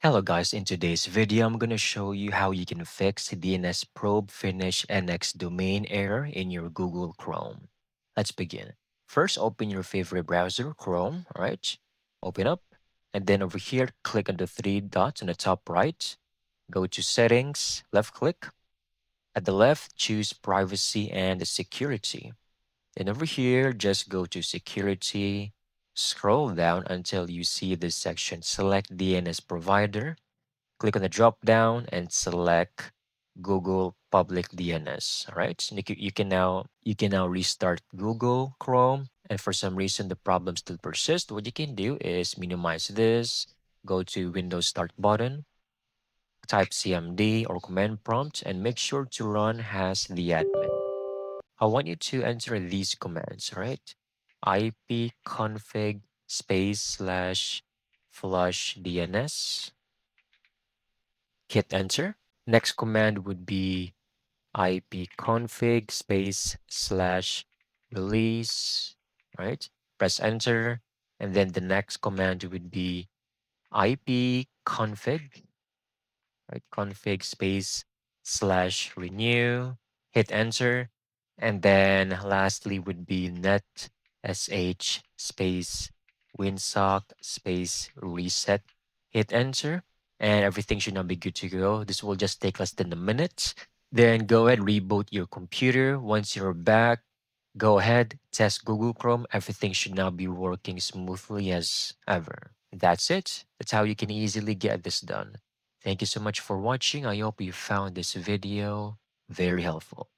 Hello guys, in today's video, I'm going to show you how you can fix DNS probe finish NX domain error in your Google Chrome. Let's begin. First, open your favorite browser, Chrome, all right? Open up, and then over here, click on the three dots on the top right. Go to Settings, left click. At the left, choose Privacy and Security. Then over here, just go to Security, scroll down until you see this section. Select DNS provider. Click on the drop down and select Google Public DNS. All right. So you can now restart Google Chrome. And for some reason the problem still persists. What you can do is minimize this, go to Windows Start button, type CMD or command prompt, and make sure to run as the admin. I want you to enter these commands, all right? ipconfig space slash flush DNS. Hit enter. Next command would be ipconfig space slash release, right? Press enter. And then the next command would be ipconfig, right? Config space slash renew, hit enter. And then lastly would be net sh space winsock space reset, hit enter, and everything should now be good to go. This will just take less than a minute. Then go ahead, reboot your computer. Once you're back, go ahead, test Google Chrome. Everything should now be working smoothly as ever. That's it. That's how you can easily get this done. Thank you so much for watching. I hope you found this video very helpful.